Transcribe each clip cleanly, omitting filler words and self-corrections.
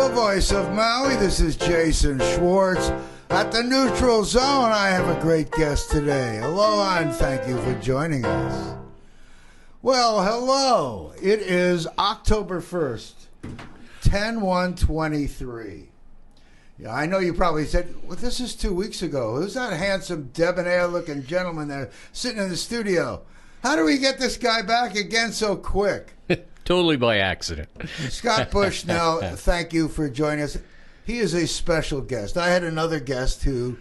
The voice of Maui, this is Jason Schwartz. At the Neutral Zone, I have a great guest today. Aloha and thank you for joining us. Well, hello. It is October 1st, 10/1/23. Yeah, I know you probably said, well, this is 2 weeks ago. Who's that handsome, debonair-looking gentleman there sitting in the studio? How do we get this guy back again so quick? Totally by accident. Scott Bushnell, thank you for joining us. He is a special guest. I had another guest who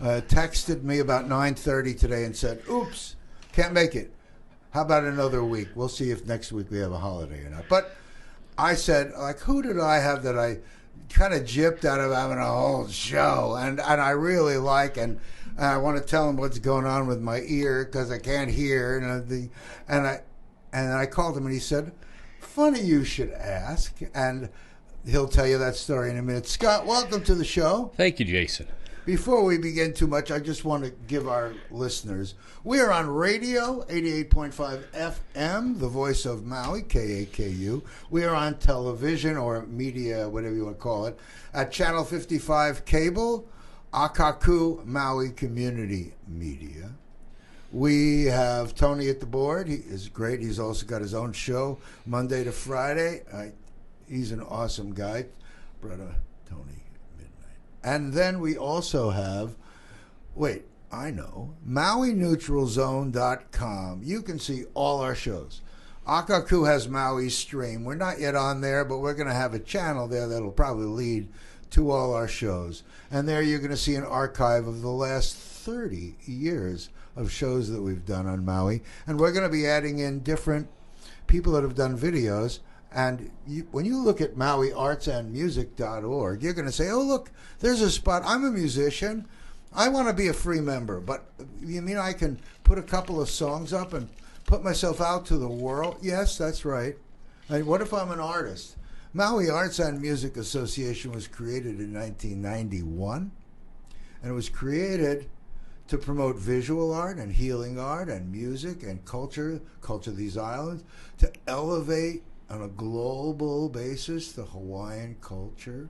texted me about 9:30 today and said, oops, can't make it. How about another week? We'll see if next week we have a holiday or not. But I said, like, who did I have that I kind of gypped out of having a whole show? And I really like, and I want to tell him what's going on with my ear because I can't hear. And I called him and he said, funny you should ask. And he'll tell you that story in a minute. Scott, welcome to the show. Thank you, Jason. Before we begin too much, I just want to give our listeners, we are on radio, 88.5 FM, the voice of Maui, KAKU. We are on television or media, whatever you want to call it, at Channel 55 Cable, Akaku Maui Community Media. We have Tony at the board. He is great. He's also got his own show, Monday to Friday. He's an awesome guy. Brother Tony. And then we also have, MauiNeutralZone.com. You can see all our shows. Akaku has Maui Stream. We're not yet on there, but we're going to have a channel there that'll probably lead to all our shows. And there you're going to see an archive of the last 30 years of shows that we've done on Maui. And we're going to be adding in different people that have done videos. And when you look at MauiArtsAndMusic.org, you're going to say, oh, look, there's a spot. I'm a musician. I want to be a free member. But you mean I can put a couple of songs up and put myself out to the world? Yes, that's right. And what if I'm an artist? Maui Arts and Music Association was created in 1991. And it was created to promote visual art and healing art and music and culture of these islands, to elevate on a global basis the Hawaiian culture,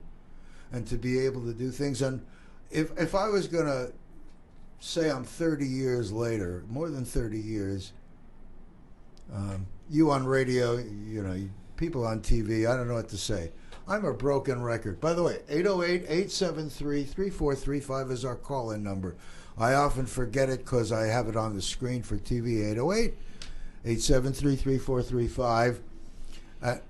and to be able to do things. And if I was going to say I'm 30 years later, more than 30 years, you on radio, people on TV, I don't know what to say. I'm a broken record. By the way, 808-873-3435 is our call-in number. I often forget it because I have it on the screen for TV, 808-873-3435.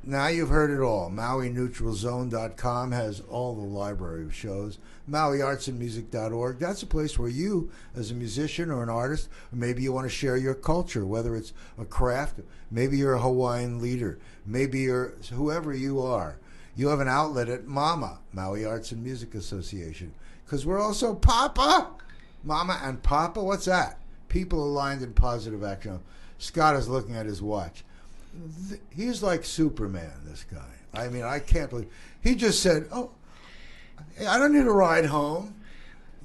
Now you've heard it all. MauiNeutralZone.com has all the library of shows. MauiArtsAndMusic.org. That's a place where you, as a musician or an artist, or maybe you want to share your culture, whether it's a craft, maybe you're a Hawaiian leader, maybe you're whoever you are. You have an outlet at MAMA, Maui Arts and Music Association, because we're also Papa. Mama and Papa, what's that? People aligned in positive action. Scott is looking at his watch. He's like Superman, this guy. I mean, I can't believe. He just said, oh, I don't need a ride home.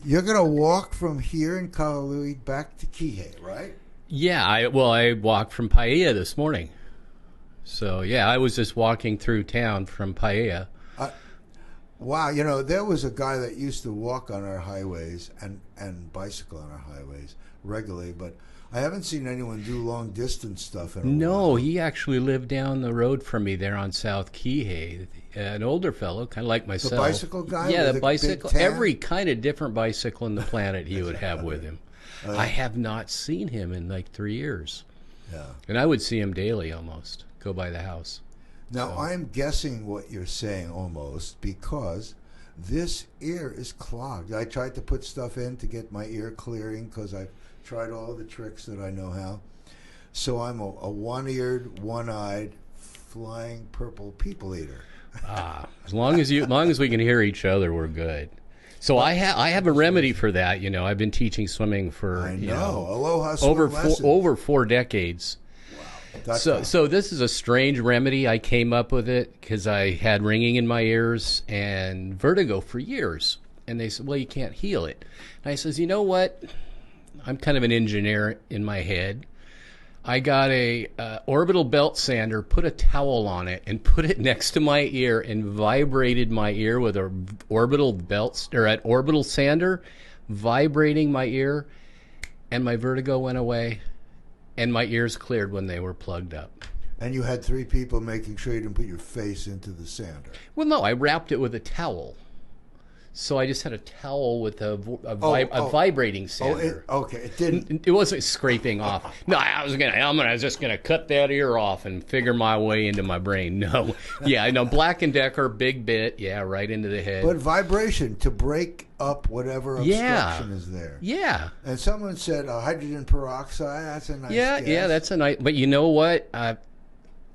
You're going to walk from here in Kahului back to Kihei, right? Yeah, I walked from Paia this morning. So, yeah, I was just walking through town from Paia. Wow, there was a guy that used to walk on our highways and bicycle on our highways regularly, but I haven't seen anyone do long-distance stuff in a while. No, he actually lived down the road from me there on South Kihei. An older fellow, kind of like myself. The bicycle guy? Yeah, the bicycle. Every kind of different bicycle on the planet he would have with him. I have not seen him in like 3 years. Yeah. And I would see him daily almost, go by the house. Now, I'm guessing what you're saying almost because this ear is clogged. I tried to put stuff in to get my ear clearing because I've tried all the tricks that I know how. So I'm a one-eared, one-eyed, flying purple people eater. As long as we can hear each other, we're good. So I have a remedy for that. I've been teaching swimming for Aloha over 4 decades. Wow. So this is a strange remedy. I came up with it because I had ringing in my ears and vertigo for years. And they said, well, you can't heal it. And I says, you know what? I'm kind of an engineer in my head. I got a orbital belt sander, put a towel on it, and put it next to my ear and vibrated my ear with a orbital sander, vibrating my ear, and my vertigo went away, and my ears cleared when they were plugged up. And you had 3 people making sure you didn't put your face into the sander. Well, no, I wrapped it with a towel. So I just had a towel with a vibrating sander. It didn't. It wasn't scraping off. No, I was just gonna cut that ear off and figure my way into my brain. No, yeah, I know. Black and Decker, big bit, yeah, right into the head. But vibration to break up whatever obstruction is there. Yeah. And someone said hydrogen peroxide. That's a nice. Yeah, that's a nice. But you know what?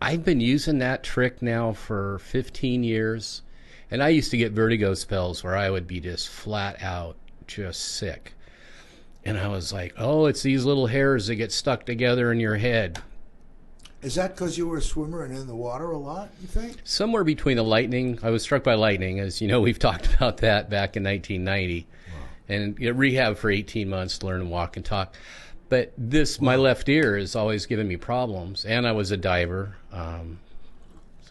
I've been using that trick now for 15 years. And I used to get vertigo spells where I would be just flat out, just sick. And I was like, oh, it's these little hairs that get stuck together in your head. Is that because you were a swimmer and in the water a lot, you think? Somewhere between the lightning. I was struck by lightning. As you know, we've talked about that back in 1990. Wow. And rehab for 18 months to learn to walk and talk. But my left ear has always given me problems. And I was a diver. So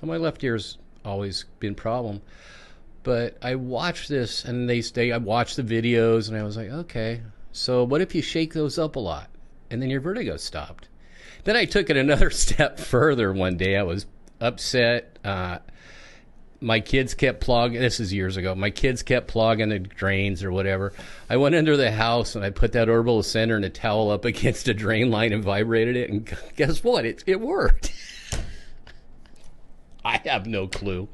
my left ear's always been a problem. But I watched this, and I watched the videos, and I was like, okay, so what if you shake those up a lot, and then your vertigo stopped? Then I took it another step further one day. I was upset. My kids kept plugging, this is years ago, my kids kept plugging the drains or whatever. I went under the house, and I put that orbital center and a towel up against a drain line and vibrated it, and guess what? It worked. I have no clue.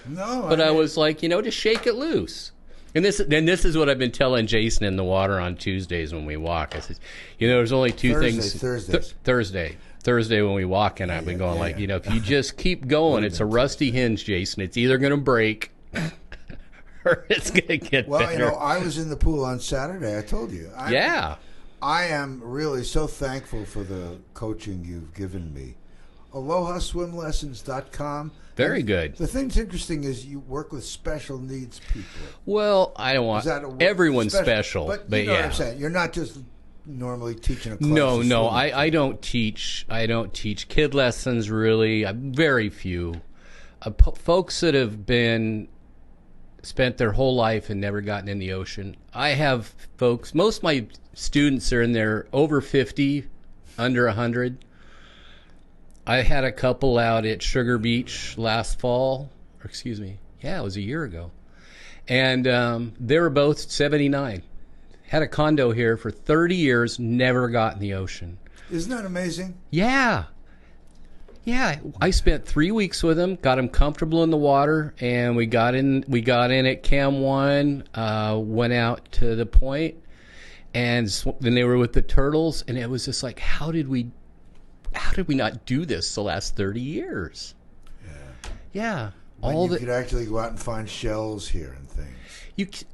No, but I was like, just shake it loose. And this is what I've been telling Jason in the water on Tuesdays when we walk. I said, there's only two things. Thursday when we walk, and I've been going if you just keep going, it's a rusty hinge, Jason. It's either going to break or it's going to get better. Well, I was in the pool on Saturday. I told you. I am really so thankful for the coaching you've given me. AlohaSwimLessons.com. Very good. The thing's interesting is you work with special needs people. Well, I don't want everyone's special, but you know what I'm saying. You're not just normally teaching a class. No, I don't teach. I don't teach kid lessons really. Very few folks that have spent their whole life and never gotten in the ocean. I have folks. Most of my students are in their over 50, under 100. I had a couple out at Sugar Beach last fall. It was a year ago. And they were both 79. Had a condo here for 30 years, never got in the ocean. Isn't that amazing? Yeah. Yeah, I spent 3 weeks with them, got them comfortable in the water, and we got in at Cam 1, went out to the point, and then they were with the turtles, and it was just like, how did we not do this the last 30 years? Yeah. You could actually go out and find shells here and things.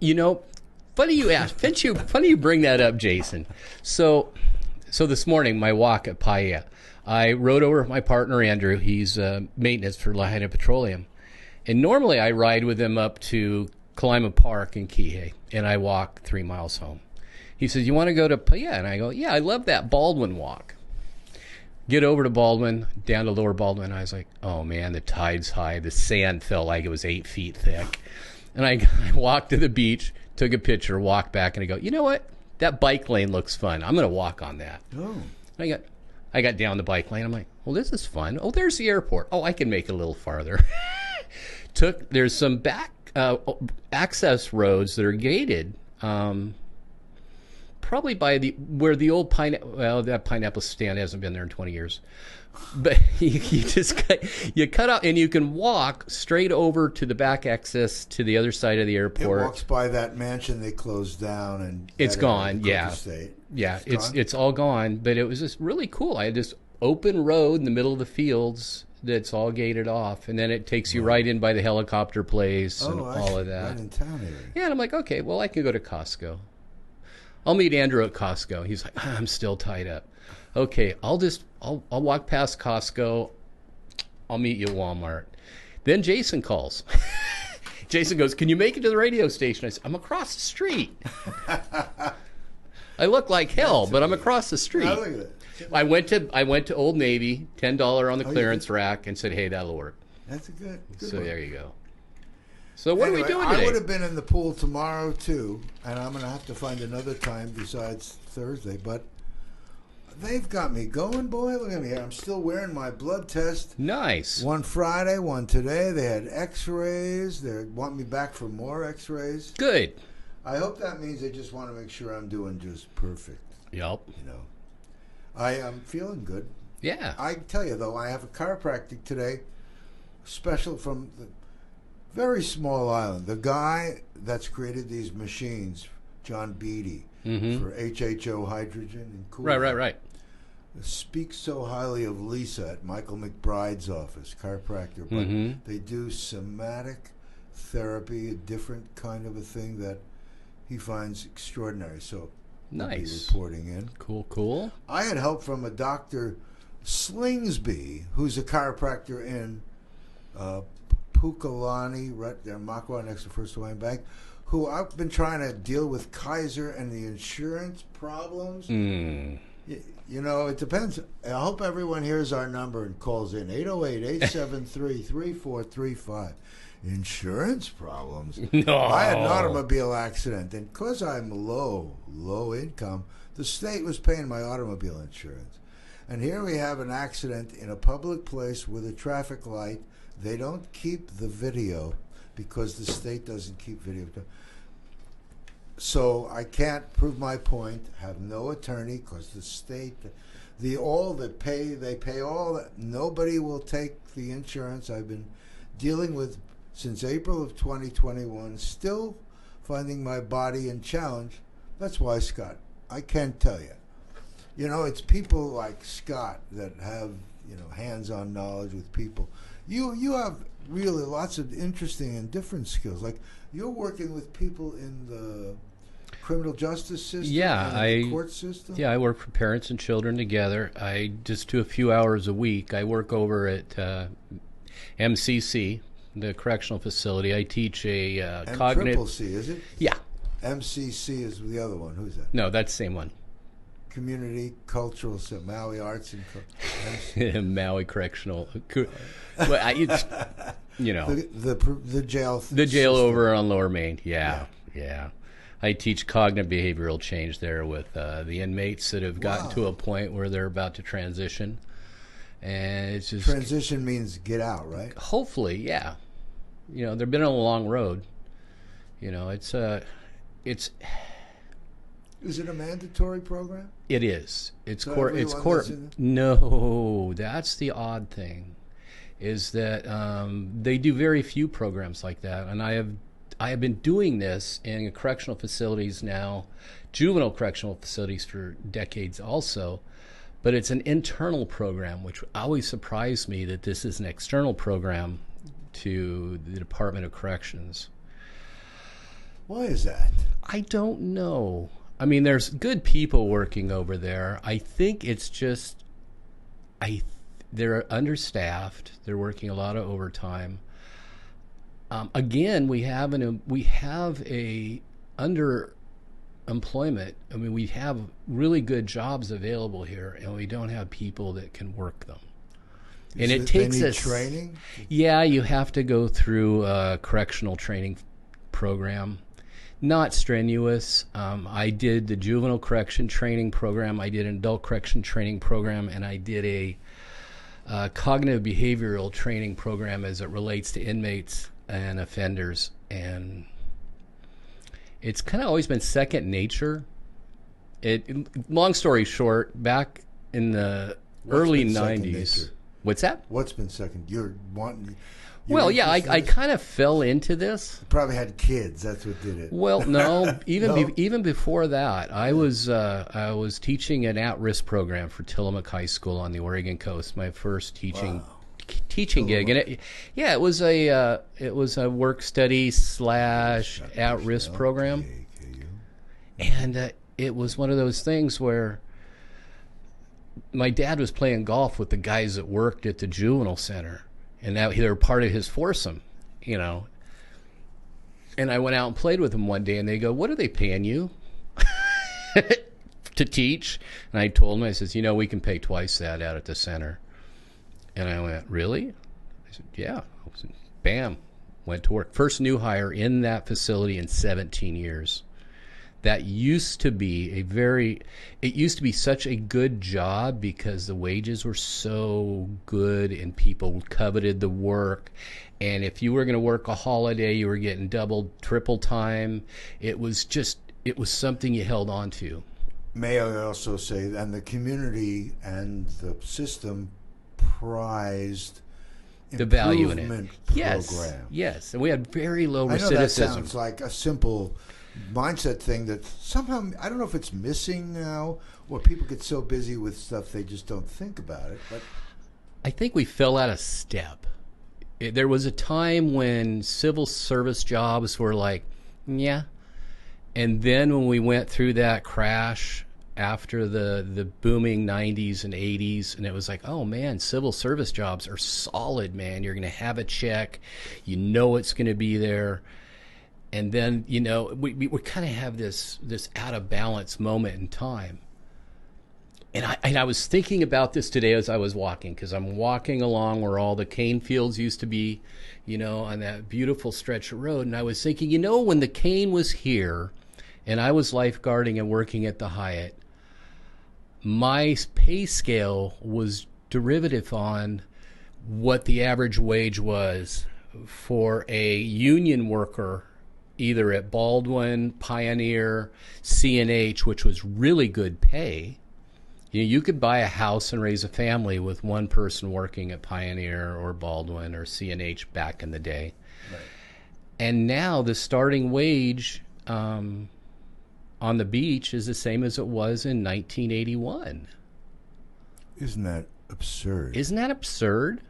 Funny you ask. Funny you bring that up, Jason. So this morning, my walk at Paia, I rode over with my partner, Andrew. He's maintenance for Lahaina Petroleum. And normally I ride with him up to Kalaima Park in Kihei, and I walk 3 miles home. He says, you want to go to Paia? And I go, yeah, I love that Baldwin walk. Get over to Baldwin, down to Lower Baldwin. I was like, oh, man, the tide's high. The sand felt like it was 8 feet thick. And I walked to the beach, took a picture, walked back, and I go, you know what? That bike lane looks fun. I'm going to walk on that. Oh. I got down the bike lane. I'm like, well, this is fun. Oh, there's the airport. Oh, I can make it a little farther. There's some back access roads that are gated. Probably by where the old that pineapple stand hasn't been there in 20 years. But you cut out, and you can walk straight over to the back access to the other side of the airport. It walks by that mansion they closed down, and it's gone. Yeah, it's all gone. But it was just really cool. I had this open road in the middle of the fields that's all gated off, and then it takes you right in by the helicopter place and all of that. Right in town area. Yeah, and I'm like, okay, well, I can go to Costco. I'll meet Andrew at Costco. He's like, I'm still tied up. Okay, I'll walk past Costco. I'll meet you at Walmart. Then Jason calls. Jason goes, can you make it to the radio station? I said, I'm across the street. I look like hell, but I'm across the street. Look at that. I went to Old Navy, $10 on the clearance rack, and said, "Hey, that'll work." That's a good So one. there you go. So what Anyway, are we doing today? I would have been in the pool tomorrow too, and I'm going to have to find another time besides Thursday. But they've got me going, boy. Look at me here. I'm still wearing my blood test. Nice. One Friday, one today. They had X-rays. They want me back for more X-rays. Good. I hope that means they just want to make sure I'm doing just perfect. Yep. You know, I am feeling good. Yeah. I tell you though, I have a chiropractic today, special from the very small island. The guy that's created these machines, John Beatty, for HHO hydrogen and cooling. Right. Speaks so highly of Lisa at Michael McBride's office, chiropractor. But they do somatic therapy, a different kind of a thing that he finds extraordinary. So we'll be Nice. reporting in. Cool. I had help from a Dr. Slingsby, who's a chiropractor in Pukalani, right there, Makwa, next to First Hawaiian Bank, who I've been trying to deal with Kaiser and the insurance problems. You know, it depends. I hope everyone hears our number and calls in 808-873-3435. Insurance problems. No. I had an automobile accident, and because I'm low income, the state was paying my automobile insurance. And here we have an accident in a public place with a traffic light. They don't keep the video because the state doesn't keep video. So I can't prove my point. Have no attorney because the state, they pay all that. Nobody will take the insurance. I've been dealing with since April of 2021. Still finding my body in challenge. That's why, Scott, I can't tell you. You know, it's people like Scott that have, you know, hands-on knowledge with people. You have really lots of interesting and different skills. Like you're working with people in the criminal justice system, and the court system. Yeah, I work for parents and children together. I just do a few hours a week. I work over at MCC, the correctional facility. I teach a cognitive. MCC, is it? Yeah. MCC is the other one. Who's that? No, that's the same one. Community Cultural Maui Arts and Maui Correctional. Well, it's, you know, the jail. The jail system over on Lower Main. Yeah. I teach cognitive behavioral change there with the inmates that have gotten to a point where they're about to transition, and it's just transition means get out, right? Hopefully, yeah. You know, they've been on a long road. You know, it's. Is it a mandatory program? It is. It's So court. It's everyone court. that's No, that's the odd thing, is that they do very few programs like that. And I have been doing this in correctional facilities now, juvenile correctional facilities for decades also. But it's an internal program, which always surprised me that this is an external program to the Department of Corrections. Why is that? I don't know. I mean, there's good people working over there. I think it's just, they're understaffed. They're working a lot of overtime. Again, we have a underemployment. I mean, we have really good jobs available here, and we don't have people that can work them. And it takes us training. Yeah, you have to go through a correctional training program. Not strenuous. I did the juvenile correction training program. I did an adult correction training program, and I did a cognitive behavioral training program as it relates to inmates and offenders. And it's kind of always been second nature. Long story short, back in the early 90s. What's that? What's been second? Well, yeah, I kind of fell into this. You probably had kids. That's what did it. Well, no, even before that, I was teaching an at-risk program for Tillamook High School on the Oregon coast. My first teaching gig, and it was a work study / at-risk program, and it was one of those things where my dad was playing golf with the guys that worked at the juvenile center. And that they were part of his foursome, you know. And I went out and played with them one day, and they go, "What are they paying you?" to teach. And I told him, I says, we can pay twice that out at the center. And I went, really? I said, yeah. Bam, went to work. First new hire in that facility in 17 years. That used to be it used to be such a good job because the wages were so good and people coveted the work. And if you were going to work a holiday, you were getting double, triple time. It was something you held on to. May I also say, and the community and the system prized the value in it. Program. Yes. And we had very low recidivism. I know that sounds like a simple mindset thing that somehow, I don't know if it's missing now, or people get so busy with stuff they just don't think about it. But I think we fell out of step. There was a time when civil service jobs were like, yeah. And then when we went through that crash after the booming 90s and 80s, and it was like, oh man, civil service jobs are solid, man. You're going to have a check. It's going to be there. And then, we kind of have this out of balance moment in time. And I was thinking about this today as I was walking, because I'm walking along where all the cane fields used to be, on that beautiful stretch of road. And I was thinking, when the cane was here and I was lifeguarding and working at the Hyatt, my pay scale was derivative on what the average wage was for a union worker, either at Baldwin, Pioneer, C&H, which was really good pay. You could buy a house and raise a family with one person working at Pioneer or Baldwin or C&H back in the day. Right. And now the starting wage on the beach is the same as it was in 1981. Isn't that absurd? Isn't that absurd?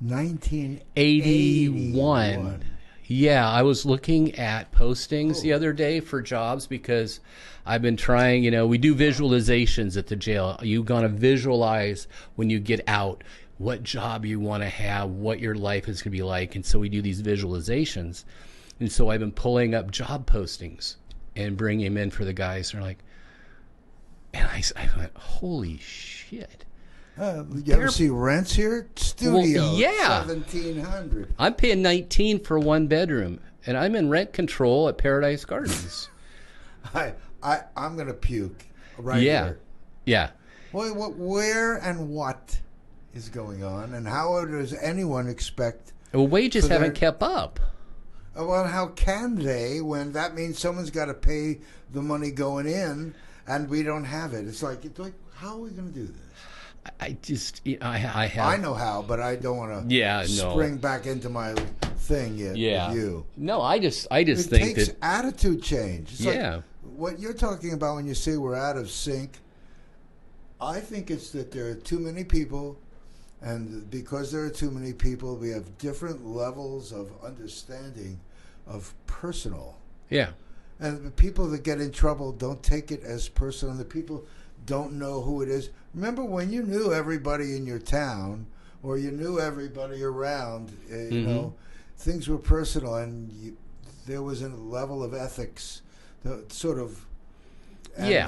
1981. Yeah, I was looking at postings the other day for jobs because I've been trying, we do visualizations at the jail. You're going to visualize when you get out what job you want to have, what your life is going to be like. And so we do these visualizations. And so I've been pulling up job postings and bringing them in for the guys. And they're like, and I went, holy shit. You ever see rents here? Studio, well, yeah. $1,700. I'm paying $19 for one bedroom, and I'm in rent control at Paradise Gardens. I'm going to puke right here. Yeah. Well, where and what is going on, and how does anyone expect? Well, wages haven't kept up. Well, how can they when that means someone's got to pay the money going in, and we don't have it? It's like how are we going to do this? I know how, but I don't want to spring back into my thing yet with you. No, I just think it takes attitude change. It's like what you're talking about when you say we're out of sync. I think it's that there are too many people, and because there are too many people, we have different levels of understanding of personal. Yeah. And the people that get in trouble don't take it as personal. The people don't know who it is. Remember when you knew everybody in your town or you knew everybody around, you know, things were personal, and there was a level of ethics that sort of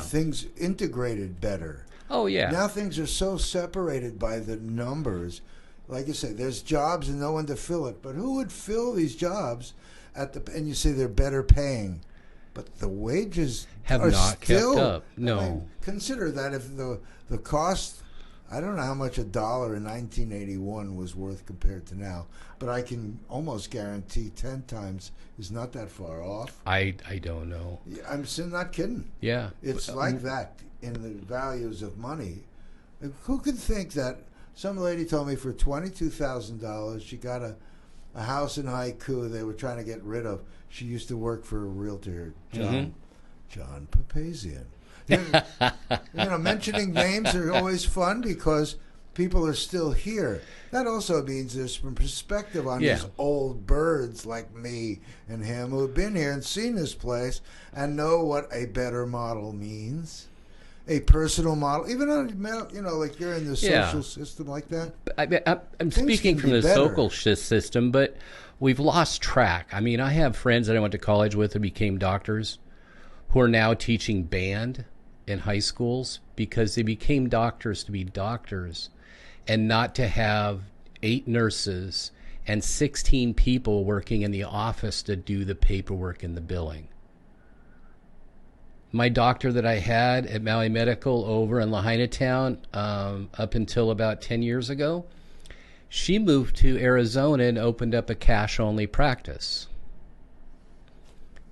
things integrated better. Oh, yeah. Now things are so separated by the numbers. Like you say, there's jobs and no one to fill it. But who would fill these jobs and you say they're better paying? But the wages have are not still kept up. No. I mean, consider that if the cost, I don't know how much $1 in 1981 was worth compared to now, but I can almost guarantee 10 times is not that far off. I don't know. I'm not kidding. Yeah. It's like that in the values of money. Who could think that some lady told me for $22,000 she got a house in Haiku they were trying to get rid of. She used to work for a realtor, John Papazian. Mentioning names are always fun because people are still here. That also means there's some perspective on these old birds like me and him who have been here and seen this place and know what a better model means. A personal model, even on, like you're in the social system like that. I'm speaking from the social system, but we've lost track. I mean, I have friends that I went to college with who became doctors. who are now teaching band in high schools because they became doctors to be doctors and not to have 8 nurses and 16 people working in the office to do the paperwork and the billing. My doctor that I had at Maui Medical over in Lahaina Town up until about 10 years ago, she moved to Arizona and opened up a cash-only practice.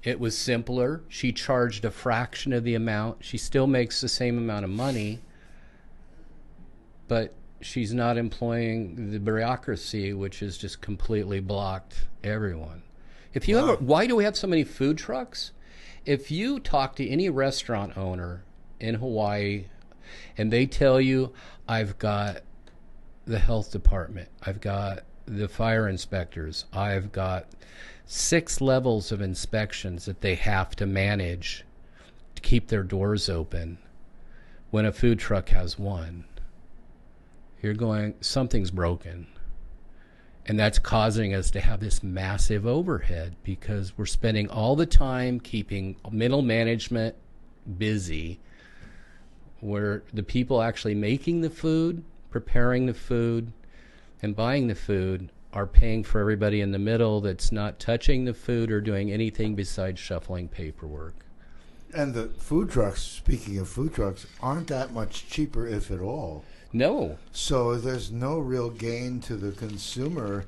It was simpler. She charged a fraction of the amount. She still makes the same amount of money, but she's not employing the bureaucracy, which has just completely blocked everyone. If you ever, why do we have so many food trucks? If you talk to any restaurant owner in Hawaii and they tell you, I've got the health department, I've got the fire inspectors, I've got 6 levels of inspections that they have to manage to keep their doors open, when a food truck has 1, you're going, something's broken. And that's causing us to have this massive overhead because we're spending all the time keeping middle management busy, where the people actually making the food, preparing the food, and buying the food are paying for everybody in the middle that's not touching the food or doing anything besides shuffling paperwork. And the food trucks, speaking of food trucks, aren't that much cheaper, if at all. No. So there's no real gain to the consumer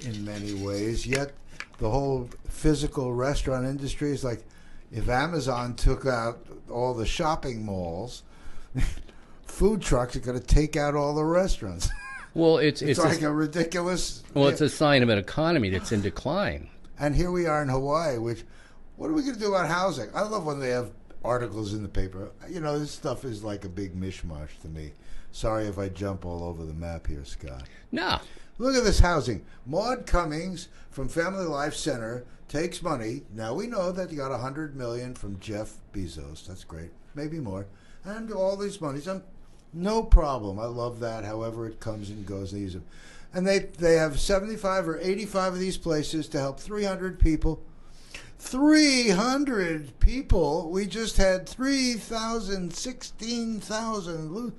in many ways. Yet the whole physical restaurant industry is like, if Amazon took out all the shopping malls, food trucks are going to take out all the restaurants. Well, it's like a ridiculous... Well, it's a sign of an economy that's in decline. And here we are in Hawaii, which, what are we going to do about housing? I love when they have articles in the paper. You know, this stuff is like a big mishmash to me. Sorry if I jump all over the map here, Scott. No. Look at this housing. Maud Cummings from Family Life Center takes money. Now we know that you got $100 million from Jeff Bezos. That's great. Maybe more. And all these monies. No problem. I love that. However it comes and goes. They use them. And they have 75 or 85 of these places to help 300 people. 300 people. We just had 3,000, 16,000.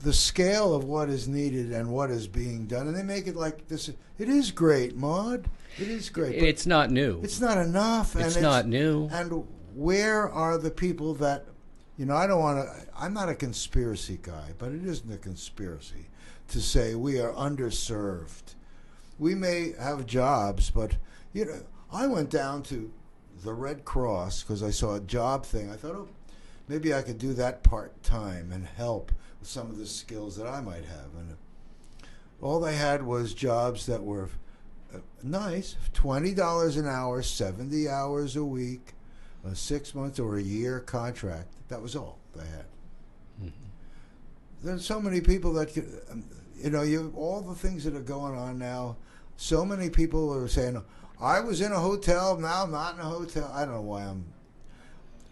The scale of what is needed and what is being done, and they make it like this. It is great, Maud. It is great. It's not new. It's not enough. It's not new. And where are the people that, you know, I don't want to, I'm not a conspiracy guy, but it isn't a conspiracy to say we are underserved. We may have jobs, but, you know, I went down to the Red Cross because I saw a job thing. I thought, oh, maybe I could do that part-time and help with some of the skills that I might have. And all they had was jobs that were nice, $20 an hour, 70 hours a week, a 6 months or a year contract. That was all they had. Mm-hmm. There's so many people that could, you know, all the things that are going on now. So many people are saying, I was in a hotel, now I'm not in a hotel. I don't know why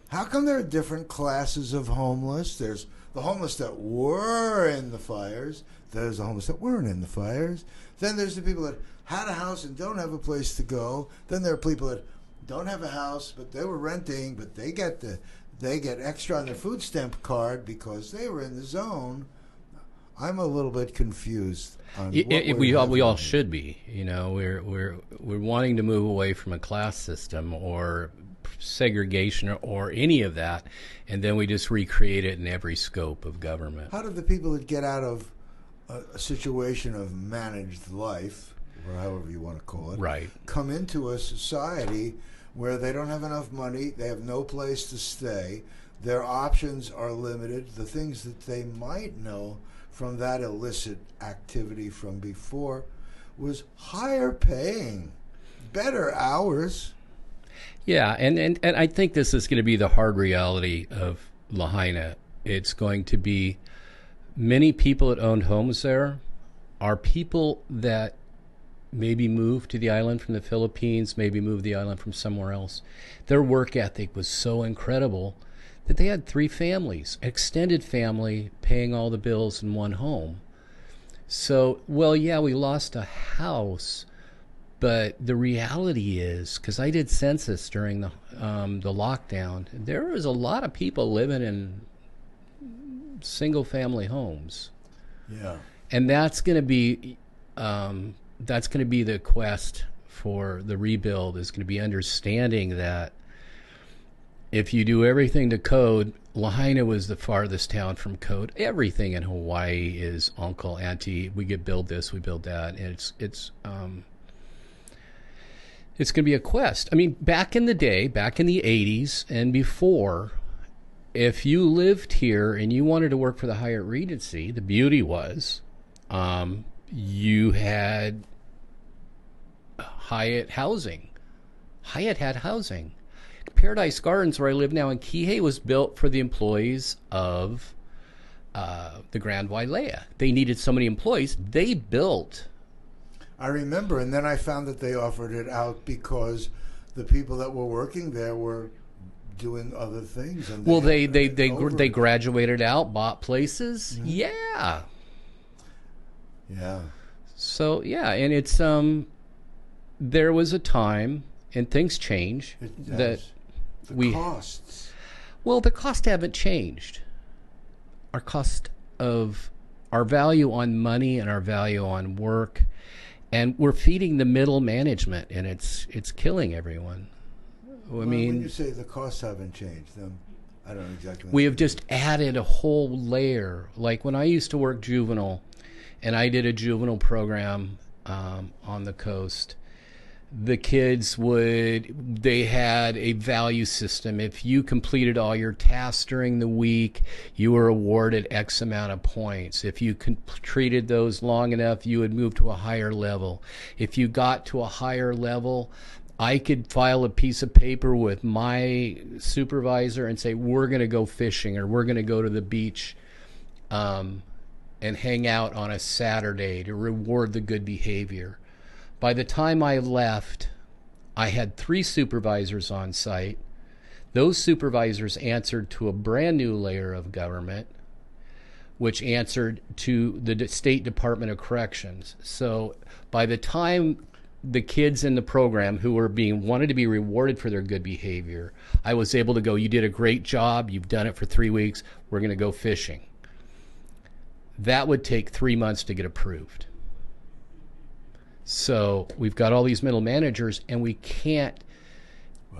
how come there are different classes of homeless? There's the homeless that were in the fires. There's the homeless that weren't in the fires. Then there's the people that had a house and don't have a place to go. Then there are people that don't have a house, but they were renting, but they get extra on their food stamp card because they were in the zone. I'm a little bit confused on we all should be. You know, we're wanting to move away from a class system or segregation or any of that, and then we just recreate it in every scope of government. How do the people that get out of a situation of managed life, or however you want to call it, right, come into a society where they don't have enough money, they have no place to stay, their options are limited, the things that they might know from that illicit activity from before was higher paying, better hours. Yeah, and I think this is going to be the hard reality of Lahaina. It's going to be many people that owned homes there are people that maybe moved to the island from the Philippines, maybe moved the island from somewhere else. Their work ethic was so incredible that they had 3 families, extended family, paying all the bills in one home. So, well, yeah, we lost a house, But the reality is, because I did census during the lockdown, there was a lot of people living in single-family homes. Yeah. And that's going to be the quest for the rebuild, is going to be understanding that if you do everything to code, Lahaina was the farthest town from code. Everything in Hawaii is uncle, auntie. We build this, we build that, and it's going to be a quest. I mean, back in the day, back in the 80s and before, if you lived here and you wanted to work for the Hyatt Regency, the beauty was you had Hyatt housing. Hyatt had housing. Paradise Gardens, where I live now in Kihei, was built for the employees of the Grand Wailea. They needed so many employees. They built. I remember, and then I found that they offered it out because the people that were working there were doing other things. And they graduated out, bought places. Mm-hmm. Yeah. Yeah. So yeah, and it's there was a time, and things change, that the costs. Well, the costs haven't changed. Our cost of our value on money and our value on work, and we're feeding the middle management, and it's killing everyone. I mean, when you say the costs haven't changed, I don't know exactly. We have just added a whole layer. Like when I used to work juvenile, and I did a juvenile program on the coast, the kids they had a value system. If you completed all your tasks during the week, you were awarded X amount of points. If you treated those long enough, you would move to a higher level. If you got to a higher level, I could file a piece of paper with my supervisor and say, we're going to go fishing, or we're going to go to the beach and hang out on a Saturday to reward the good behavior. By the time I left, I had 3 supervisors on site. Those supervisors answered to a brand new layer of government, which answered to the State Department of Corrections. So by the time the kids in the program who were wanted to be rewarded for their good behavior, I was able to go, you did a great job, you've done it for 3 weeks, we're going to go fishing. That would take 3 months to get approved. So we've got all these middle managers, and we can't,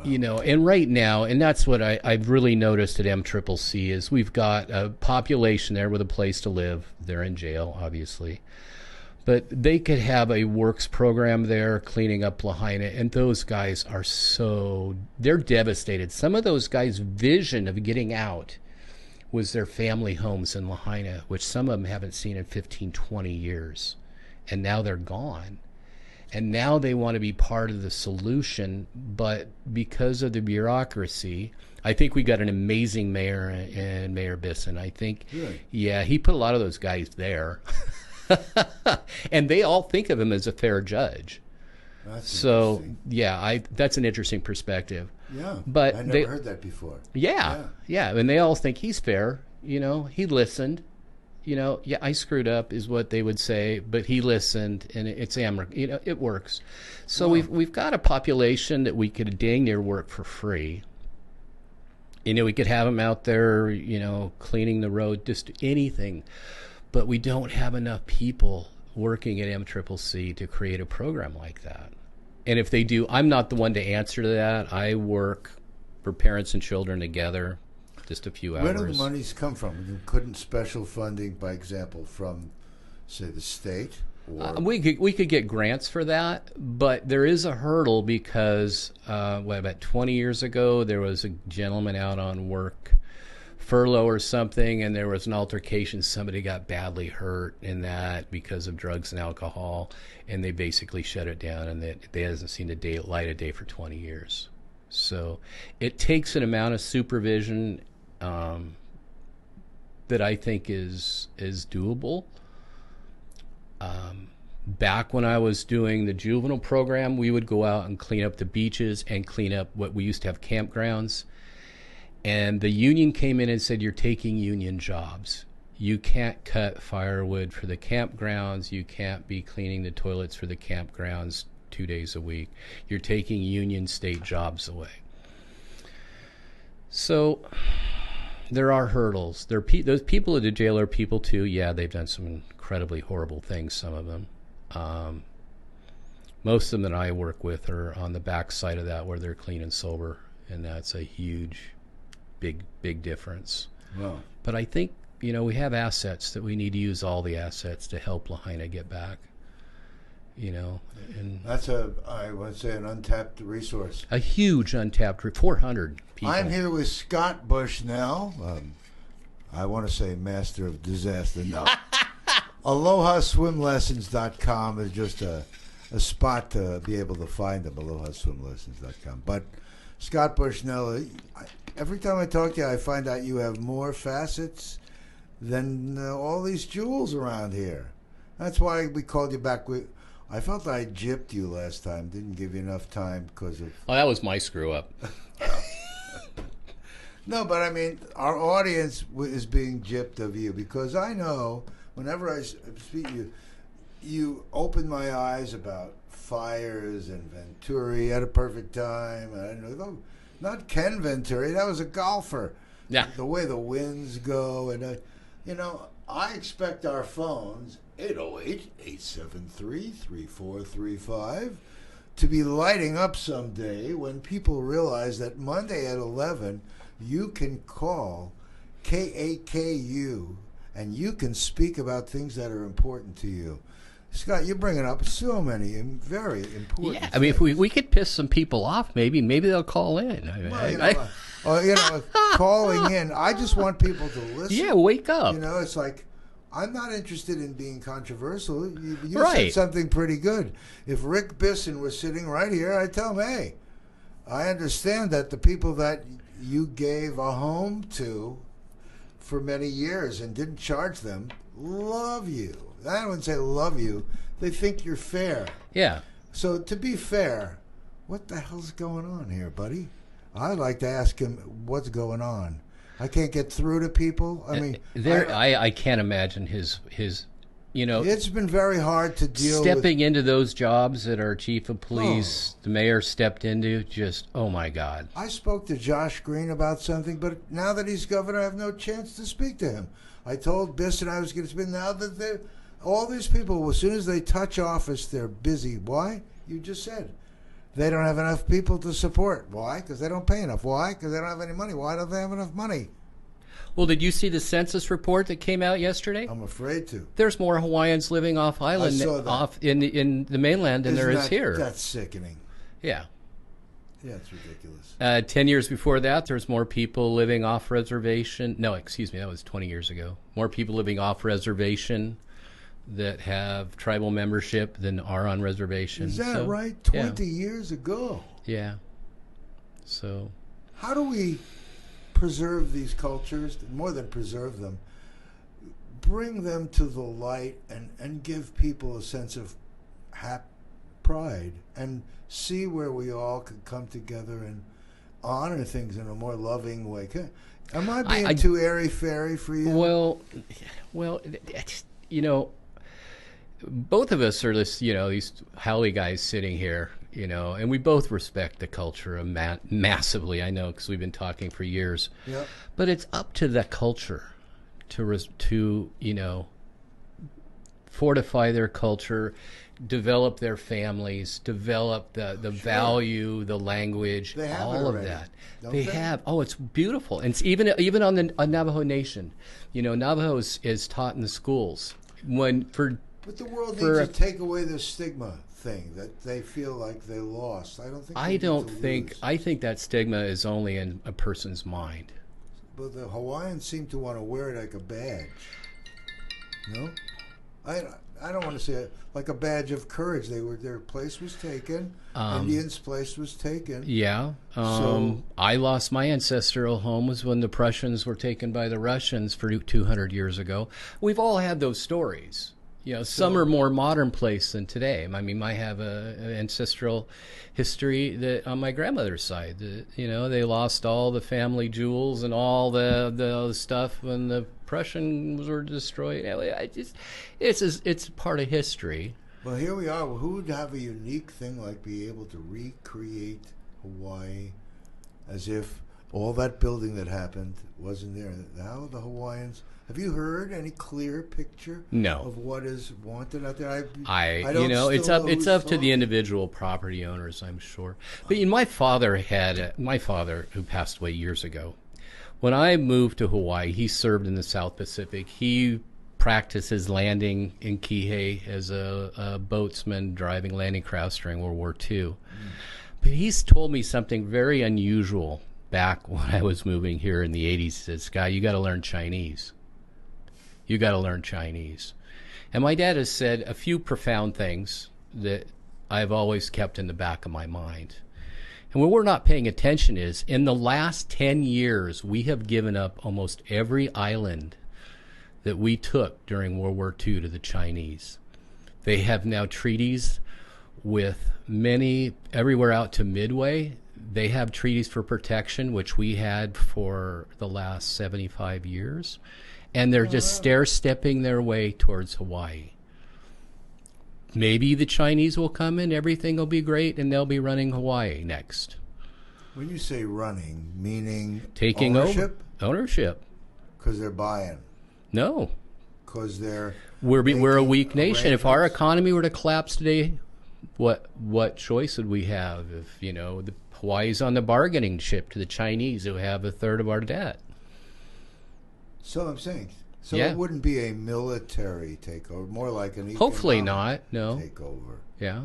and right now, and that's what I've really noticed at MCCC is we've got a population there with a place to live. They're in jail, obviously. But they could have a works program there cleaning up Lahaina, and those guys they're devastated. Some of those guys' vision of getting out was their family homes in Lahaina, which some of them haven't seen in 15, 20 years. And now they're gone. And now they want to be part of the solution, but because of the bureaucracy, I think we got an amazing mayor in Mayor Bisson. I think, yeah, he put a lot of those guys there. And they all think of him as a fair judge. That's that's an interesting perspective. Yeah, but I never heard that before. Yeah, and they all think he's fair. He listened. I screwed up is what they would say, but he listened, and it works. So we've got a population that we could dang near work for free. We could have them out there, cleaning the road, just anything. But we don't have enough people working at MCCC to create a program like that. And if they do, I'm not the one to answer to that. I work for Parents and Children Together, just a few hours. Where do the monies come from? Couldn't special funding, by example, from, say, the state? Or we could get grants for that, but there is a hurdle because about 20 years ago, there was a gentleman out on work furlough or something, and there was an altercation. Somebody got badly hurt in that because of drugs and alcohol, and they basically shut it down, and it hasn't seen the light of day for 20 years. So it takes an amount of supervision that I think is doable. Back when I was doing the juvenile program, we would go out and clean up the beaches and clean up what we used to have campgrounds. And the union came in and said, you're taking union jobs. You can't cut firewood for the campgrounds. You can't be cleaning the toilets for the campgrounds. 2 days a week. You're taking union state jobs away. So there are hurdles. Those people at the jail are people too. Yeah, they've done some incredibly horrible things, some of them. Most of them that I work with are on the back side of that, where they're clean and sober, and that's a huge, big difference. Wow. But I think, we have assets that we need to use all the assets to help Lahaina get back. And That's I would say, an untapped resource. a huge untapped 400 people. I'm here with Scott Bushnell. I want to say master of disaster. No. AlohaSwimLessons.com is just a spot to be able to find them, AlohaSwimLessons.com. But Scott Bushnell, every time I talk to you, I find out you have more facets than all these jewels around here. That's why we called you back. I felt I gypped you last time. Didn't give you enough time because of... Oh, that was my screw up. No, but I mean, our audience is being gypped of you, because I know whenever I speak to you, you open my eyes about fires and Venturi at a perfect time. I know, not Ken Venturi, that was a golfer. Yeah. The way the winds go, and I expect our phones 808-873-3435 to be lighting up someday when people realize that Monday at 11 you can call KAKU and you can speak about things that are important to you. Scott, you're bringing up so many very important Yeah, things. I mean, if we could piss some people off, maybe they'll call in. Calling in, I just want people to listen. Yeah, wake up. It's like, I'm not interested in being controversial. You Right. said something pretty good. If Rick Bisson was sitting right here, I'd tell him, hey, I understand that the people that you gave a home to for many years and didn't charge them love you. I wouldn't say love you. They think you're fair. Yeah. So to be fair, what the hell's going on here, buddy? I'd like to ask him what's going on. I can't get through to people. I mean, I can't imagine his it's been very hard to deal with. Stepping into those jobs that our chief of police, the mayor stepped into, just, oh my God. I spoke to Josh Green about something, but now that he's governor, I have no chance to speak to him. I told Bisson I was going to speak. Now that all these people, as soon as they touch office, they're busy. Why? You just said. They don't have enough people to support. Why? Because they don't pay enough. Why? Because they don't have any money. Why don't they have enough money? Well, did you see the census report that came out yesterday? I'm afraid to. There's more Hawaiians living off island, off in the mainland than there is here. That's sickening. Yeah. Yeah, it's ridiculous. 10 years before that, there's more people living off reservation. No, excuse me, that was 20 years ago. More people living off reservation that have tribal membership than are on reservation. Is that right? 20 years ago. Yeah. So how do we preserve these cultures? More than preserve them, bring them to the light and give people a sense of pride and see where we all could come together and honor things in a more loving way. Am I being too airy-fairy for you? Well, both of us are these Howley guys sitting here, and we both respect the culture massively. I know, because we've been talking for years. Yep. But it's up to the culture to fortify their culture, develop their families, develop the value, the language, all of that. They have. Oh, it's beautiful. And it's even on Navajo Nation. Navajo is taught in the schools. But the world needs to take away the stigma thing that they feel like they lost. I think that stigma is only in a person's mind. But the Hawaiians seem to want to wear it like a badge. No? I don't want to say it like a badge of courage. Their place was taken. Indians' place was taken. Yeah. So I lost my ancestral home was when the Prussians were taken by the Russians for 200 years ago. We've all had those stories. Some are more modern place than today. I mean, I have an ancestral history that on my grandmother's side. They lost all the family jewels and all the stuff when the Prussians were destroyed. It's part of history. Well, here we are. Who would have a unique thing like be able to recreate Hawaii as if all that building that happened wasn't there? Now the Hawaiians. Have you heard any clear picture? No. Of what is wanted out there? I don't you know, it's still up to the individual property owners, I'm sure. But my father who passed away years ago. When I moved to Hawaii, he served in the South Pacific. He practiced his landing in Kihei as a boatsman driving landing crafts during World War II. But he's told me something very unusual back when I was moving here in the 80s. He said, Scott, you got to learn Chinese. You got to learn Chinese. And my dad has said a few profound things that I've always kept in the back of my mind. And what we're not paying attention is, in the last 10 years, we have given up almost every island that we took during World War II to the Chinese. They have now treaties with many, everywhere out to Midway. They have treaties for protection, which we had for the last 75 years. And they're just stair-stepping their way towards Hawaii. Maybe the Chinese will come in, everything will be great, and they'll be running Hawaii next. When you say running, meaning taking ownership? Ownership. Because they're buying. No. Because we're a weak nation. If our economy were to collapse today, what choice would we have? If Hawaii's on the bargaining chip to the Chinese, who have a third of our debt. So I'm saying, yeah. It wouldn't be a military takeover, more like an hopefully not. No takeover. Yeah.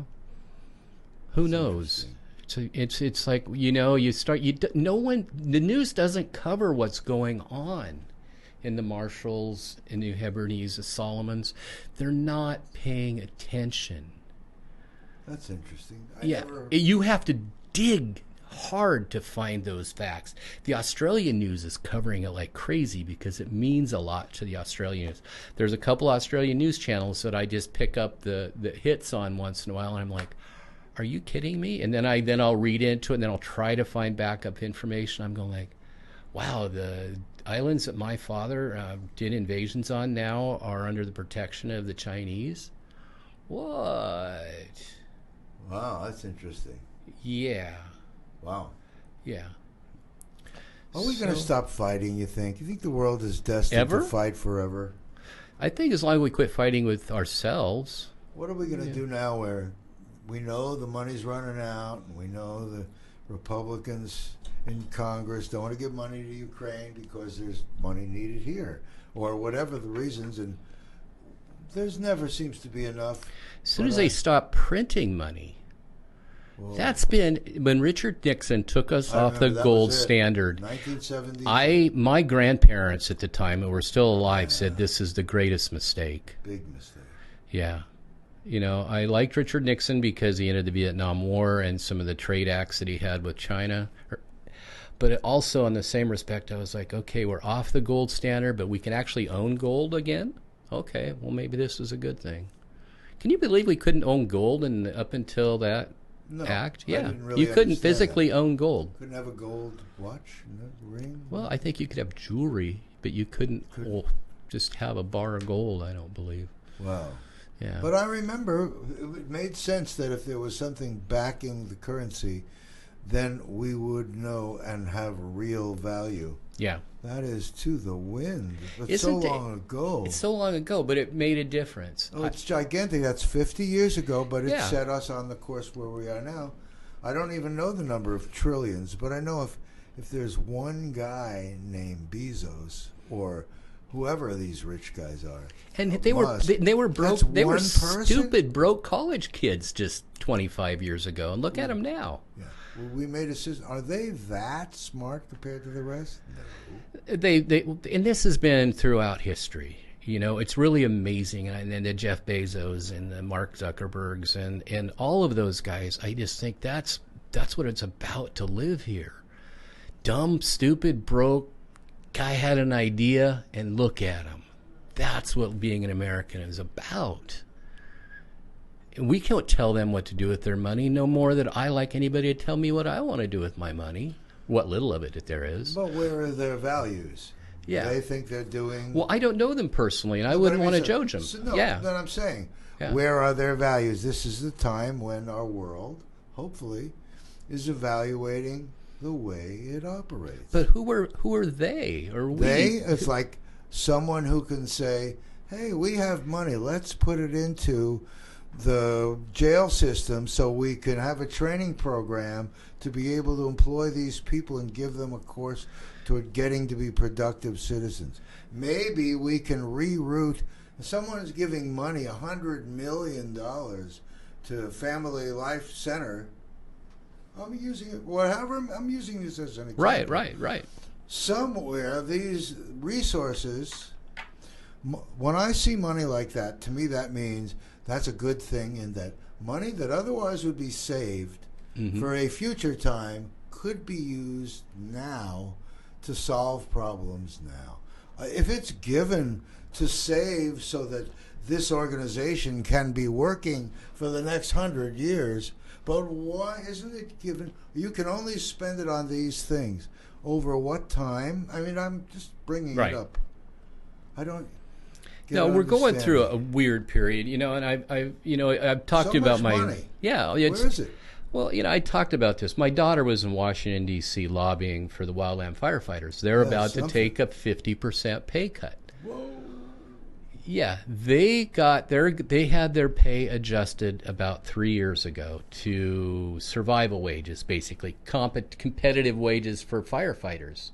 Who knows? It's like no one. The news doesn't cover what's going on in the Marshalls, in New Hebrides, the Solomons. They're not paying attention. That's interesting. You have to dig hard to find those facts. The Australian news is covering it like crazy because it means a lot to the Australian news. There's a couple Australian news channels that I just pick up the hits on once in a while, and I'm like, are you kidding me? And then I'll read into it, and then I'll try to find backup information. I'm going like, wow, the islands that my father did invasions on now are under the protection of the Chinese? What? Wow, that's interesting. Yeah. Wow. Yeah. Are we going to stop fighting, you think? You think the world is destined to fight forever? I think as long as we quit fighting with ourselves. What are we going to do now where we know the money's running out, and we know the Republicans in Congress don't want to give money to Ukraine because there's money needed here, or whatever the reasons, and there's never seems to be enough. As soon as they stop printing money. Well, that's been when Richard Nixon took us off the gold standard. 1970. My grandparents at the time, who were still alive, said this is the greatest mistake. Big mistake. Yeah. I liked Richard Nixon because he ended the Vietnam War and some of the trade acts that he had with China. But also, in the same respect, I was like, okay, we're off the gold standard, but we can actually own gold again? Okay, well, maybe this is a good thing. Can you believe we couldn't own gold up until that act? Yeah, you couldn't physically own gold. Couldn't have a gold watch, ring. Well, I think you could have jewelry, but you couldn't just have a bar of gold. I don't believe. Wow. Yeah. But I remember it made sense that if there was something backing the currency, then we would know and have real value. Yeah. That is to the wind. It's so long ago. It's so long ago, but it made a difference. Oh, it's gigantic. That's 50 years ago, but it set us on the course where we are now. I don't even know the number of trillions, but I know if there's one guy named Bezos or whoever these rich guys are, and they were broke. They were stupid broke college kids just 25 years ago, and look at them now. Yeah. Well, we made a system. Are they that smart compared to the rest? No. And this has been throughout history. It's really amazing. And the Jeff Bezos and the Mark Zuckerbergs and all of those guys, I just think that's what it's about to live here. Dumb, stupid, broke guy had an idea, and look at him. That's what being an American is about. We can't tell them what to do with their money, no more than I like anybody to tell me what I want to do with my money, what little of it there is. But where are their values? Yeah. They think they're doing... Well, I don't know them personally, and I wouldn't want to judge them. No, yeah. Then I'm saying, Where are their values? This is the time when our world, hopefully, is evaluating the way it operates. But who are they or we? They, it's like someone who can say, hey, we have money, let's put it into the jail system so we can have a training program to be able to employ these people and give them a course toward getting to be productive citizens. Maybe we can reroute. Someone is giving money, $100 million to Family Life Center. I'm using it, whatever. I'm using this as an example. Right. Somewhere these resources. When I see money like that, to me that means that's a good thing, in that money that otherwise would be saved for a future time could be used now to solve problems now. If it's given to save so that this organization can be working for the next 100 years, but why isn't it given? You can only spend it on these things. Over what time? I mean, I'm just bringing it up. I don't. No, we're going through a weird period, and I've talked to you about my money. Yeah. Where is it? Well, I talked about this. My daughter was in Washington D.C. lobbying for the wildland firefighters. They're about to take a 50% pay cut. Whoa. Yeah, they had their pay adjusted about 3 years ago to survival wages, basically competitive wages for firefighters,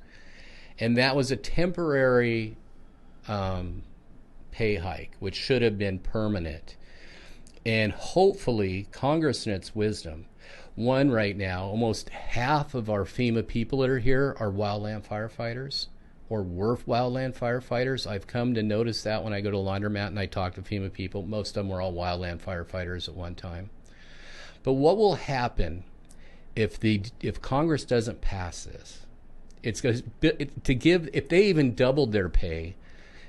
and that was a temporary pay hike, which should have been permanent. And hopefully, Congress, in its wisdom, one, right now, almost half of our FEMA people that are here are wildland firefighters, or were wildland firefighters. I've come to notice that when I go to laundromat and I talk to FEMA people. Most of them were all wildland firefighters at one time. But what will happen if Congress doesn't pass this? It's going to give, if they even doubled their pay,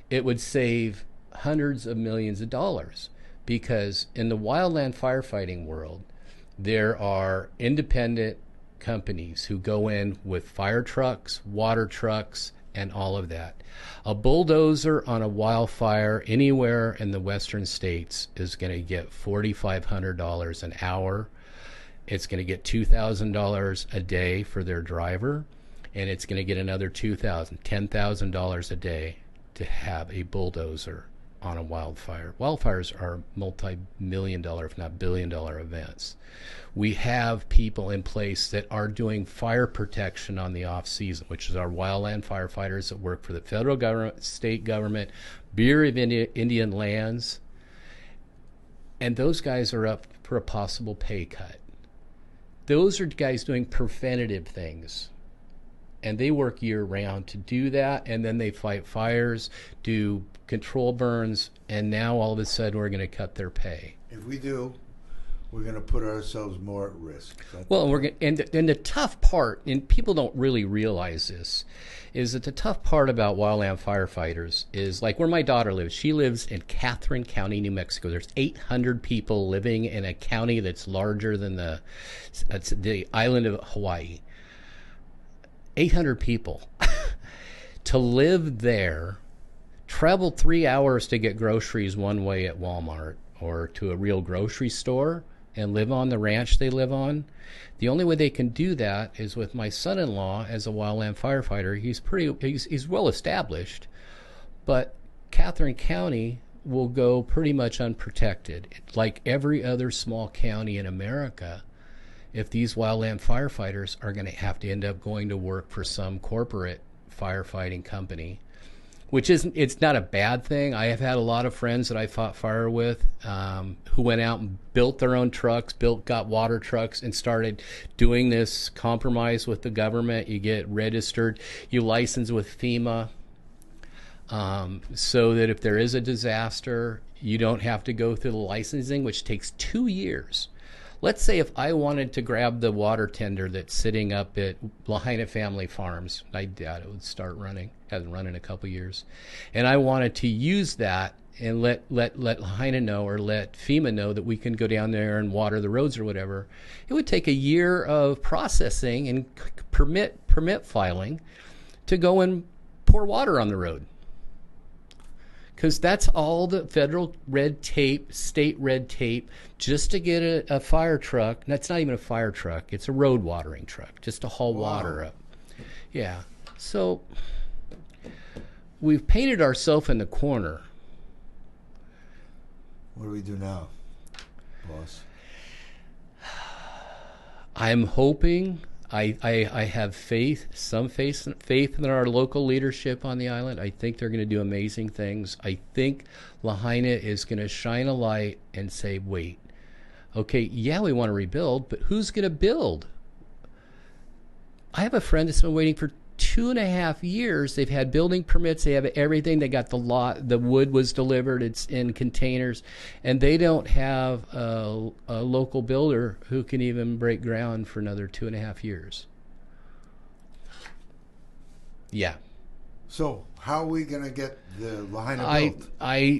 it would save hundreds of millions of dollars, because in the wildland firefighting world, there are independent companies who go in with fire trucks, water trucks, and all of that. A bulldozer on a wildfire anywhere in the western states is going to get $4,500 an hour. It's going to get $2,000 a day for their driver, and it's going to get another $10,000 a day to have a bulldozer on a wildfire. Wildfires are multi-million-dollar, if not billion-dollar events. We have people in place that are doing fire protection on the off-season, which is our wildland firefighters that work for the federal government, state government, Bureau of Indian Lands, and those guys are up for a possible pay cut. Those are guys doing preventative things, and they work year-round to do that, and then they fight fires, do control burns, and now all of a sudden we're going to cut their pay. If we do, we're going to put ourselves more at risk. Well, and the tough part, and people don't really realize this, is that the tough part about wildland firefighters is, like where my daughter lives. She lives in Catherine County, New Mexico. There's 800 people living in a county that's larger than the island of Hawaii. 800 people. To live there, travel 3 hours to get groceries one way at Walmart or to a real grocery store, and live on the ranch they live on. The only way they can do that is with my son-in-law as a wildland firefighter. He's well established, but Catherine County will go pretty much unprotected. Like every other small county in America, if these wildland firefighters are going to have to end up going to work for some corporate firefighting company, which it's not a bad thing. I have had a lot of friends that I fought fire with who went out and built their own trucks, got water trucks, and started doing this compromise with the government. You get registered, you license with FEMA, so that if there is a disaster, you don't have to go through the licensing, which takes 2 years. Let's say if I wanted to grab the water tender that's sitting up at Lahaina Family Farms, I doubt it would start running. Hasn't run in a couple years. And I wanted to use that and let Lahaina know, or let FEMA know, that we can go down there and water the roads or whatever. It would take a year of processing and permit filing to go and pour water on the road. because that's all the federal red tape, state red tape, just to get a fire truck. That's not even a fire truck. It's a road watering truck, just to haul water up. Yeah. So we've painted ourselves in the corner. What do we do now, boss? I'm hoping, I have faith, some faith in our local leadership on the island. I think they're going to do amazing things. I think Lahaina is going to shine a light and say, wait, okay, yeah, we want to rebuild, but who's going to build? I have a friend that's been waiting for 2.5 years. They've had building permits. They have everything. They got the lot. The wood was delivered. It's in containers. And they don't have a local builder who can even break ground for another 2.5 years. Yeah. So how are we going to get the Lahaina built?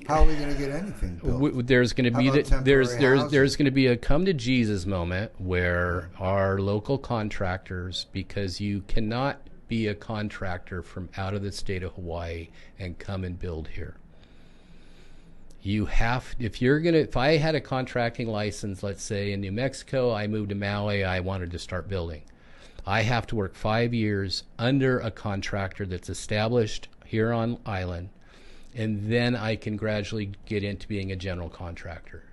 How are we going to get anything built? There's going to be there's going to be a come to Jesus moment where our local contractors, because you cannot be a contractor from out of the state of Hawaii and come and build here. You have, if I had a contracting license, let's say in New Mexico, I moved to Maui, I wanted to start building. I have to work 5 years under a contractor that's established here on island, and then I can gradually get into being a general contractor.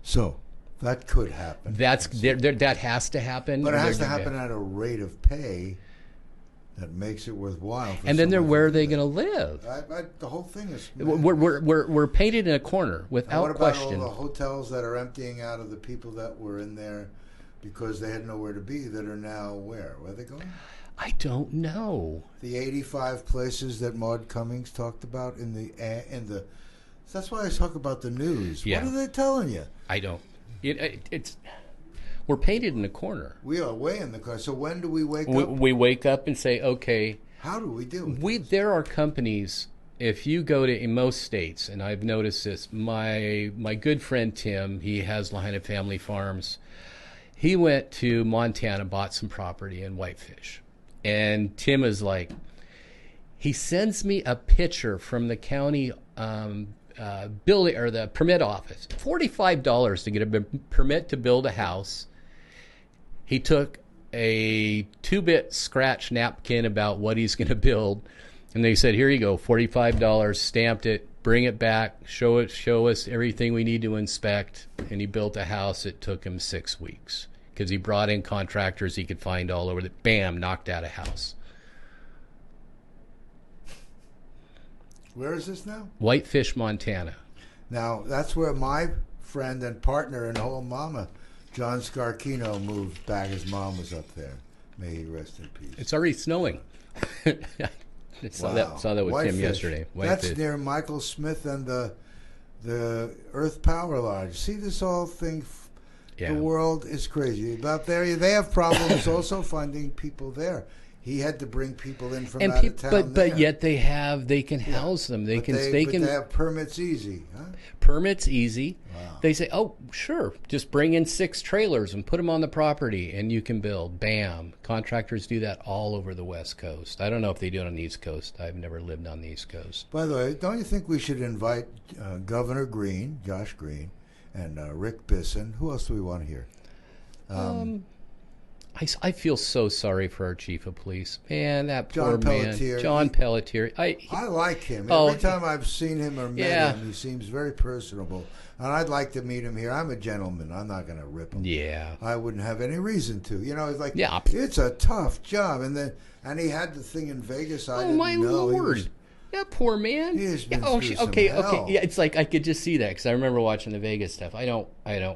So that could happen. That has to happen. But it has to happen at a rate of pay that makes it worthwhile. And then where are they going to live? The whole thing is. We're painted in a corner without question. What about all the hotels that are emptying out of the people that were in there because they had nowhere to be that are now where? Where are they going? I don't know. The 85 places that Maud Cummings talked about in the. That's why I talk about the news. Yeah. What are they telling you? I don't. It's. We're painted in a corner. We are way in the corner. So when do we wake up? We wake up and say, okay. How do we deal with this? There are companies, if you go to, in most states, and I've noticed this, my good friend Tim, he has Lahaina Family Farms. He went to Montana, bought some property in Whitefish. And Tim is like, he sends me a picture from the county building or the permit office. $45 to get a permit to build a house. He took a 2-bit scratch napkin about what he's going to build, and they said, "Here you go, $45." Stamped it, bring it back, show us everything we need to inspect. And he built a house. It took him 6 weeks because he brought in contractors he could find all over. That bam, knocked out a house. Where is this now? Whitefish, Montana. Now, that's where my friend and partner and whole mama, John Scarchino, moved back. His mom was up there. May he rest in peace. It's already snowing. I saw that with Whitefish. Tim yesterday. That's near Michael Smith and the Earth Power Lodge. See this whole thing? Yeah. The world is crazy. About there, they have problems also finding people there. He had to bring people in from out of town. But yet they can house them. They have permits easy, huh? Permits easy. Wow. They say, oh, sure, just bring in 6 trailers and put them on the property, and you can build. Bam. Contractors do that all over the West Coast. I don't know if they do it on the East Coast. I've never lived on the East Coast. By the way, don't you think we should invite Governor Green, Josh Green, and Rick Bisson? Who else do we want here? I feel so sorry for our chief of police. Man, that poor John Pelletier. Man. John Pelletier. I like him. Oh, Every time I've seen him or met him, he seems very personable. And I'd like to meet him here. I'm a gentleman. I'm not going to rip him. Yeah. I wouldn't have any reason to. You know, it's like, yeah. It's a tough job. And he had the thing in Vegas. I didn't know. Oh, my Lord. That poor man. He has been through okay. hell. Yeah, it's like I could just see that because I remember watching the Vegas stuff. I don't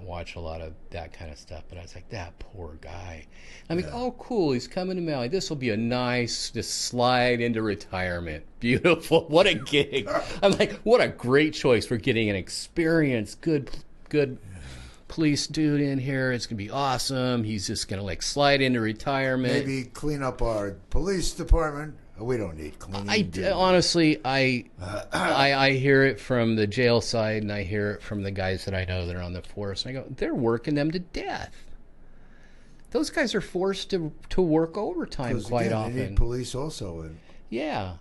watch a lot of that kind of stuff, but I was like, that poor guy. I'm like, oh, cool. He's coming to Maui. This will be a nice, just slide into retirement. Beautiful. What a gig. I'm like, what a great choice. We're getting an experienced, good police dude in here. It's gonna be awesome. He's just gonna like slide into retirement. Maybe clean up our police department. We don't need cleaning. Honestly, I hear it from the jail side, and I hear it from the guys that I know that are on the force. And I go, they're working them to death. Those guys are forced to work overtime quite often. They need police also. Yeah,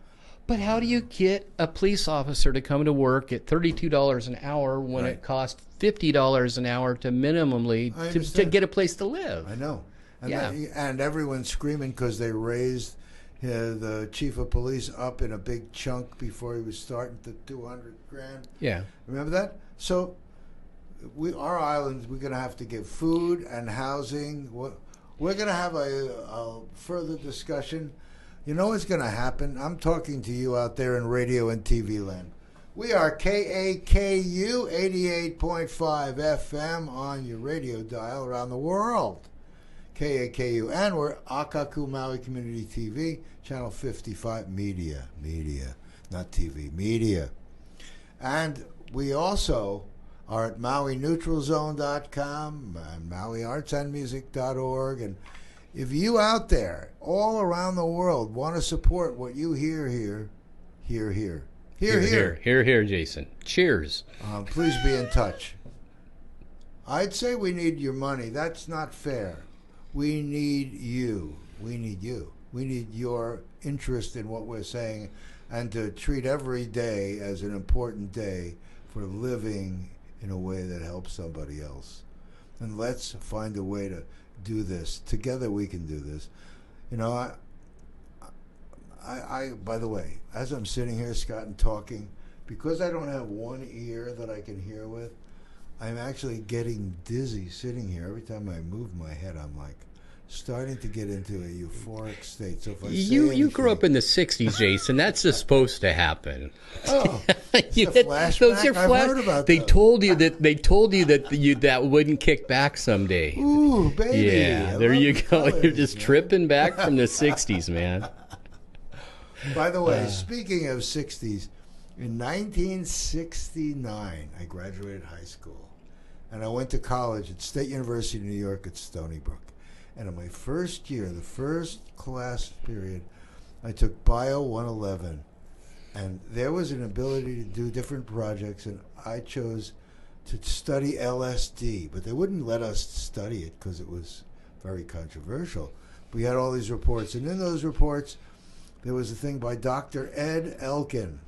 But how do you get a police officer to come to work at $32 an hour when it costs $50 an hour to minimally to get a place to live? I know. And, and everyone's screaming because they raised the chief of police up in a big chunk before he was starting to 200 grand. Yeah. Remember that? So our island, we're going to have to give food and housing. We're going to have a further discussion. You know what's going to happen? I'm talking to you out there in radio and TV land. We are KAKU 88.5 FM on your radio dial around the world. KAKU. And we're Akaku Maui Community TV, Channel 55 Media, not TV, Media. And we also are at MauiNeutralZone.com and MauiArtsAndMusic.org. And if you out there all around the world want to support what you hear here, Hear, Jason. Cheers. Please be in touch. I'd say we need your money. That's not fair. We need you. We need you. We need your interest in what we're saying and to treat every day as an important day for living in a way that helps somebody else. And let's find a way to do this. Together we can do this. You know, I by the way, as I'm sitting here, Scott, and talking, because I don't have one ear that I can hear with, I'm actually getting dizzy sitting here. Every time I move my head, I'm like starting to get into a euphoric state. So if I you grew up in the '60s, Jason. That's just supposed to happen. Oh, those are I've heard about They those. told you that that wouldn't kick back someday. Ooh, baby! Yeah, there you go. You're just tripping back from the '60s, man. By the way, speaking of '60s, in 1969, I graduated high school, and I went to college at State University of New York at Stony Brook. And in my first year, the first class period, I took Bio 111. And there was an ability to do different projects, and I chose to study LSD. But they wouldn't let us study it because it was very controversial. We had all these reports, and in those reports, there was a thing by Dr. Ed Elkin.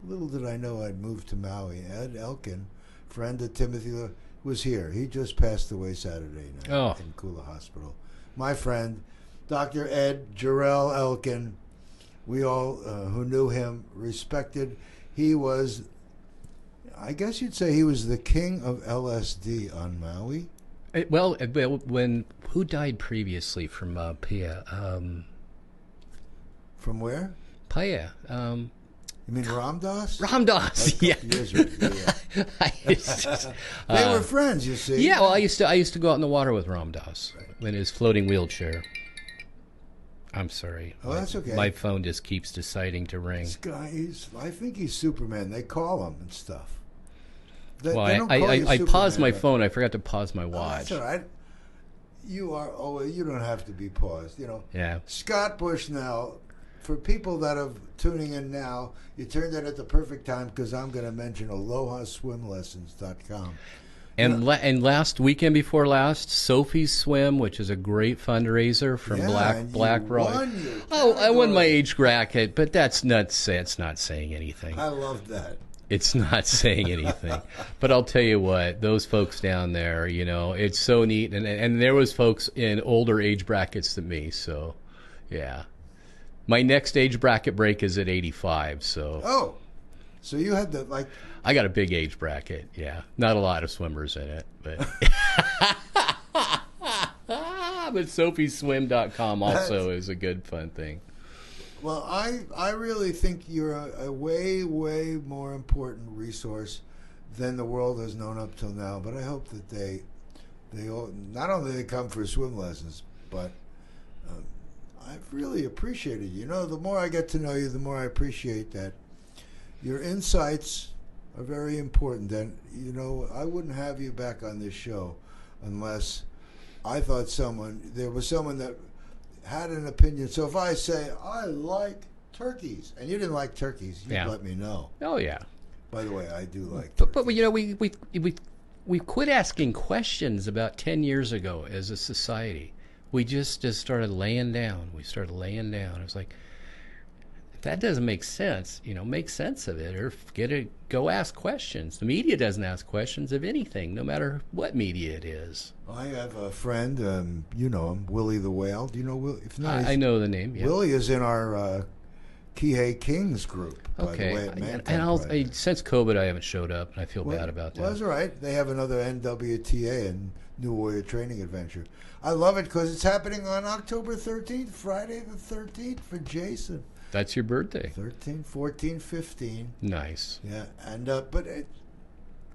Little did I know I'd moved to Maui. Ed Elkin, friend of Timothy, was here. He just passed away Saturday night in Kula Hospital. My friend, Dr. Ed Jarrell Elkin, we all who knew him respected. He was, I guess you'd say he was the king of LSD on Maui. Well, who died previously from Pia? From where? Pia. You mean Ramdas? Ramdas, yeah. They were friends, you see. Yeah, well, I used to go out in the water with Ramdas in his floating wheelchair. I'm sorry. Oh, that's okay. My phone just keeps deciding to ring. This guy, I think he's Superman. They call him and stuff. I paused my phone. I forgot to pause my watch. That's all right. You don't have to be paused. You know. Yeah. Scott Bushnell. For people that are tuning in now, you turned in at the perfect time because I'm going to mention AlohaSwimLessons.com. And last weekend before last, Sophie's Swim, which is a great fundraiser from Black Rock. I won my age bracket, but it's not saying anything. I love that. It's not saying anything. But I'll tell you what, those folks down there, you know, it's so neat. And there was folks in older age brackets than me, so yeah. My next age bracket break is at 85, so... Oh, so you had the, like... I got a big age bracket, yeah. Not a lot of swimmers in it, but... But SophieSwim.com also is a good, fun thing. Well, I really think you're a way, way more important resource than the world has known up till now. But I hope that they all, not only they come for swim lessons, but... I've really appreciated you. You know, the more I get to know you, the more I appreciate that. Your insights are very important. And, you know, I wouldn't have you back on this show unless I thought there was someone that had an opinion. So if I say, I like turkeys, and you didn't like turkeys, you'd let me know. Oh, yeah. By the way, I do like turkeys. But you know, we quit asking questions about 10 years ago as a society. We just started laying down. We started laying down. It was like, that doesn't make sense. Make sense of it, or go ask questions. The media doesn't ask questions of anything, no matter what media it is. I have a friend, you know him, Willie the Whale. Do you know Willie? If not, I know the name. Yeah. Willie is in our Kihei Kings group. Okay, by the way, and since COVID, I haven't showed up, and I feel bad about that. Well, that's all right. They have another NWTA and New Warrior Training Adventure. I love it because it's happening on October 13th, Friday the 13th for Jason. That's your birthday. 13, 14, 15. Nice. Yeah, and but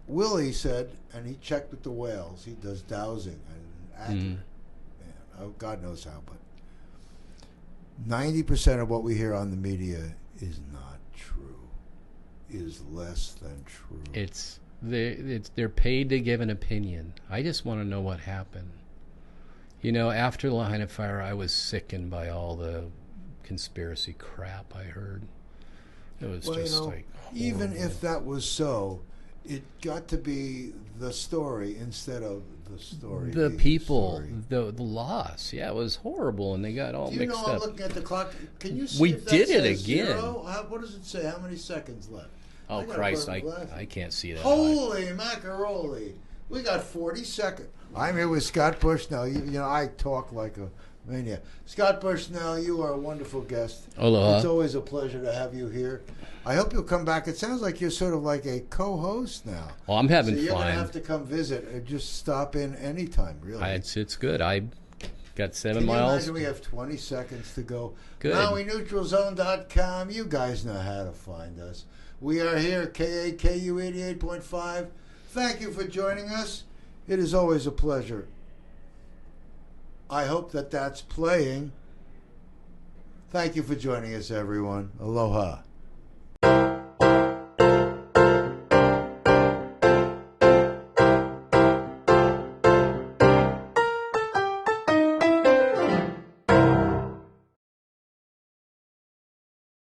Willie said, and he checked with the whales. He does dowsing and accurate. God knows how, but 90% of what we hear on the media is not true. Is less than true. They're paid to give an opinion. I just want to know what happened. After Line of Fire, I was sickened by all the conspiracy crap I heard. It was even if that was so, it got to be the story instead of the story. The people, the loss. Yeah, it was horrible, and they got all mixed up. I'm looking at the clock. Can you see we if that did it says again. Zero? What does it say? How many seconds left? Oh, Christ, I can't see that. Holy macaroni. We got 40 seconds. I'm here with Scott Bushnell. I talk like a maniac. Scott Bushnell, you are a wonderful guest. Aloha. It's always a pleasure to have you here. I hope you'll come back. It sounds like you're sort of like a co-host now. Well, I'm having fun. You're going to fun. have to come visit or just stop in anytime, really. It's good. I got 7 Can miles. you imagine we have 20 seconds to go? Good. MauiNeutralZone.com. You guys know how to find us. We are here, KAKU 88.5. Thank you for joining us. It is always a pleasure. I hope that's playing. Thank you for joining us, everyone. Aloha.